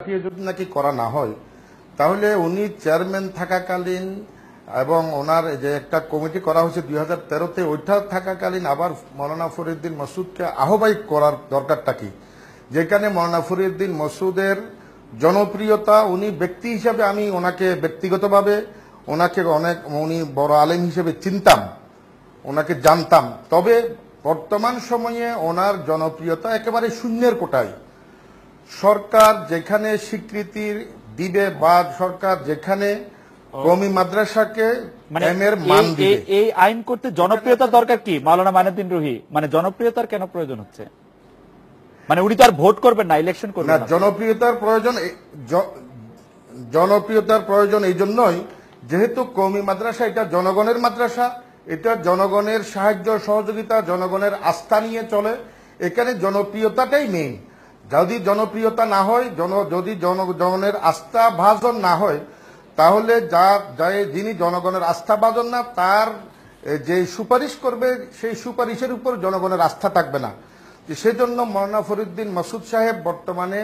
যদি নাকি করা না হয় তাহলে উনি চেয়ারম্যান থাকাকালীন এবং ওনার যে একটা কমিটি করা হয়েছে 2013-তে ওইটা থাকাকালীন আবার মৌলানা ফরিউদ্দিন মাসুদকে আহ্বায়ক করার দরকারটা কি? যেখানে মৌলানা ফরিউদ্দিন মাসুদের জনপ্রিয়তা, উনি ব্যক্তি হিসাবে আমি ওনাকে ব্যক্তিগতভাবে ওনাকে অনেক উনি বড় আলেম হিসেবে চিনতাম, ওনাকে জানতাম, তবে বর্তমান সময়ে ওনার জনপ্রিয়তা একেবারে শূন্যের কোটায়। সরকার যেখানে স্বীকৃতি দিবে বা সরকার যেখানে কওমি মাদ্রাসাকে এর মান দিবে, এই আইন করতে জনপ্রিয়তার দরকার কি মাওলানা মাইনুদ্দিন রুহি? মানে জনপ্রিয়তার কেন প্রয়োজন হচ্ছে? মানে উনি তো আর ভোট করবেন না, ইলেকশন করবেন না। জনপ্রিয়তার প্রয়োজন এই জন্যই যেহেতু কওমি মাদ্রাসা এটা জনগণের মাদ্রাসা, এটা জনগণের সাহায্য সহযোগিতা, জনগণের আস্থা নিয়ে চলে। এখানে জনপ্রিয়তাটাই মেইন। যদি জনপ্রিয়তা না হয়, যদি জনগণের আস্থা ভাজন না হয়, তাহলে যিনি জনগণের আস্থা ভাজন না, তার যে সুপারিশ করবে সেই সুপারিশের উপর জনগণের আস্থা থাকবে না। সেজন্য মৌলানা ফরিউদ্দিন মাসুদ সাহেব বর্তমানে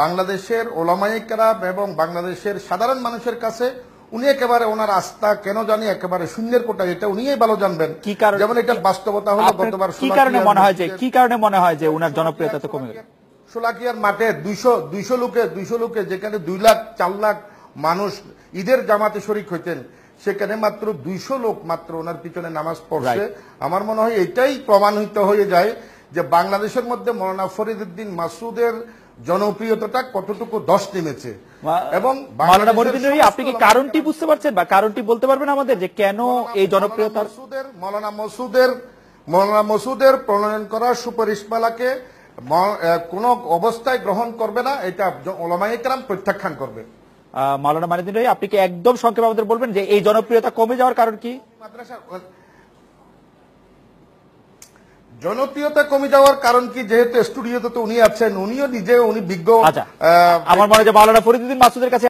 বাংলাদেশের ওলামায়ে কেরাম এবং বাংলাদেশের সাধারণ মানুষের কাছে উনি একেবারে ওনার আস্থা কেন জানি একেবারে শূন্যের কোটায়, এটা উনিই ভালো জানবেন। যেমন এটা বাস্তবতা হলো গতবার কি কারণে মনে হয় যে ওনার জনপ্রিয়তা তো কমে গেল? শোলাকিয়ার মাঠে 200 লোকে যেখানে 2 লাখ 4 লাখ মানুষ ঈদের জামাতে শরীক হইতেন, সেখানে মাত্র 200 লোক মাত্র ওনার পিছনে নামাজ পড়ছে। আমার মনে হয় এটাই প্রমাণিত হয়ে যায় যে বাংলাদেশের মধ্যে মৌলানা ফরিদউদ্দিন মাসুদের জনপ্রিয়তাটা কতটুকু ধস নেমেছে। এবং আপনি কি কারণটি বুঝতে পারছেন বা কারণটি বলতে পারবেন আমাদের যে কেন এই জনপ্রিয়তা? মৌলানা মাসুদের প্রণয়ন করা সুপারিশমালাকে কোন অবস্থায় গ্রহণ করবে না, এটা ওলামায়ে কেরাম প্রত্যাখ্যান করবে। মাওলানা মাইনুদ্দিন রুহি, আপনি কি একদম সংক্ষেপে আমাদের বলবেন যে এই জনপ্রিয়তা কমে যাওয়ার কারণ কি? জনপ্রিয়তা কমে যাওয়ার কারণ কি? যেহেতু স্টুডিওতে তো উনি আছেন, উনিও নিজে উনি বিজ্ঞ। আচ্ছা, আমার মনে হয় যে মাওলানা ফরিদউদ্দিন মাসুদের কাছে